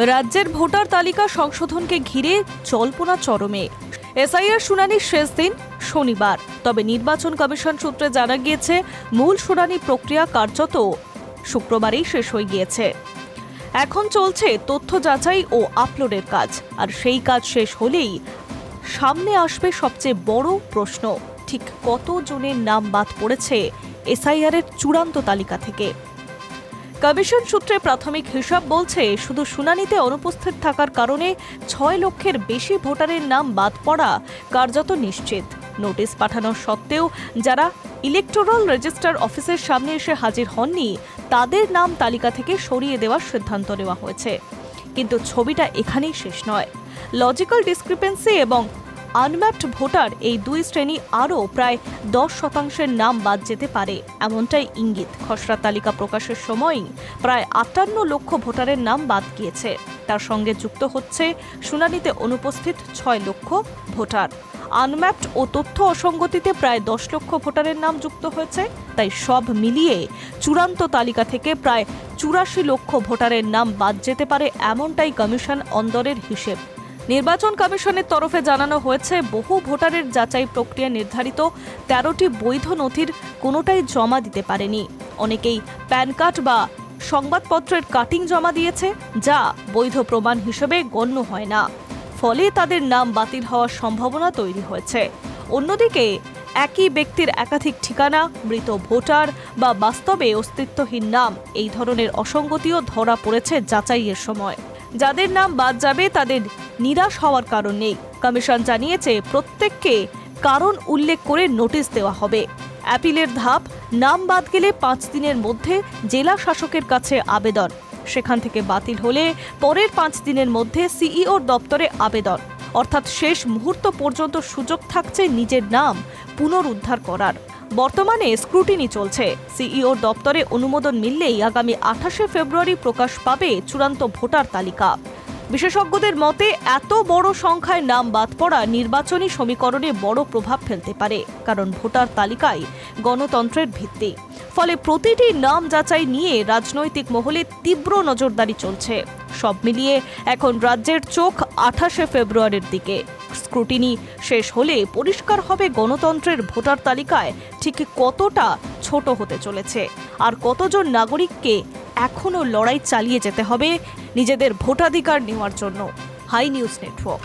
রাজ্যের ভোটার তালিকা সংশোধনকে ঘিরে জল্পনা চরমে। এসআইআর শুনানির শেষ দিন শনিবার। তবে নির্বাচন কমিশন সূত্রে জানা গিয়েছে, মূল শুনানি প্রক্রিয়া কার্যত শুক্রবারেই শেষ হয়ে গিয়েছে। এখন চলছে তথ্য যাচাই ও আপলোডের কাজ। আর সেই কাজ শেষ হলেই সামনে আসবে সবচেয়ে বড় প্রশ্ন, ঠিক কতজনের নাম বাদ পড়েছে এসআইআর এর চূড়ান্ত তালিকা থেকে। কমিশন সূত্রে প্রাথমিক হিসাব বলছে, শুধু শুনানিতে অনুপস্থিত থাকার কারণে 6 লক্ষের বেশি ভোটারের নাম বাদ পড়া কার্যত নিশ্চিত। নোটিশ পাঠানোর সত্ত্বেও যারা ইলেকটোরাল রেজিস্টার অফিসের সামনে এসে হাজির হননি, তাদের নাম তালিকা থেকে সরিয়ে দেওয়ার সিদ্ধান্ত নেওয়া হয়েছে। কিন্তু ছবিটা এখানেই শেষ নয়। লজিক্যাল ডিসক্রিপেন্সি এবং আনম্যাপড ভোটার, এই দুই শ্রেণী আরও প্রায় 10% নাম বাদ যেতে পারে, এমনটাই ইঙ্গিত। খসড়া তালিকা প্রকাশের সময়ই প্রায় 58 লক্ষ ভোটারের নাম বাদ গিয়েছে। তার সঙ্গে যুক্ত হচ্ছে শুনানিতে অনুপস্থিত 6 লক্ষ ভোটার। আনম্যাপড ও তথ্য অসঙ্গতিতে প্রায় 10 লক্ষ ভোটারের নাম যুক্ত হয়েছে। তাই সব মিলিয়ে চূড়ান্ত তালিকা থেকে প্রায় 84 লক্ষ ভোটারের নাম বাদ যেতে পারে, এমনটাই কমিশন অন্দরের হিসেব। নির্বাচন কমিশনের তরফে জানানো হয়েছে, বহু ভোটারের যাচাই প্রক্রিয়া নির্ধারিত 13টি বৈধ নথির কোনোটাই জমা দিতে পারেনি। অনেকেই প্যান কার্ড বা সংবাদপত্রের কাটিং জমা দিয়েছে, যা বৈধ প্রমাণ হিসেবে গণ্য হয় না। ফলে তাদের নাম বাতিল হওয়ার সম্ভাবনা তৈরি হয়েছে। অন্যদিকে একই ব্যক্তির একাধিক ঠিকানা, মৃত ভোটার বা বাস্তবে অস্তিত্বহীন নাম, এই ধরনের অসঙ্গতিও ধরা পড়েছে যাচাইয়ের সময়। যাদের নাম বাদ যাবে তাদের নিরাশ হওয়ার কারণ নেই। কমিশন জানিয়েছে, প্রত্যেককে কারণ উল্লেখ করে নোটিশ দেওয়া হবে। অ্যাপিলের ধাপ, নাম বাদ গেলে 5 দিনের মধ্যে জেলা শাসকের কাছে আবেদন। সেখান থেকে বাতিল হলে পরের 5 দিনের মধ্যে সিইওর দপ্তরে আবেদন। অর্থাৎ শেষ মুহূর্ত পর্যন্ত সুযোগ থাকছে নিজের নাম পুনরুদ্ধার করার। বর্তমানে স্ক্রুটিনি চলছে। সিইওর দপ্তরে অনুমোদন মিললেই আগামী 28 ফেব্রুয়ারি প্রকাশ পাবে চূড়ান্ত ভোটার তালিকা। বিশেষজ্ঞদের মতে, এত বড় সংখ্যায় নাম বাদ পড়া নির্বাচনী সমীকরণে বড় প্রভাব ফেলতে পারে, কারণ ভোটার তালিকায় গণতন্ত্রের ভিত্তি। ফলে প্রতিটি নাম যাচাই নিয়ে রাজনৈতিক মহলে তীব্র নজরদারি চলছে। সব মিলিয়ে এখন রাজ্যের চোখ 28 ফেব্রুয়ারির দিকে। স্ক্রুটিনি শেষ হলে পরিষ্কার হবে গণতন্ত্রের ভোটার তালিকায় ঠিক কতটা ছোট হতে চলেছে, আর কতজন নাগরিককে এখনও লড়াই চালিয়ে যেতে হবে নিজেদের ভোটাধিকার নেওয়ার জন্য। Hi News network.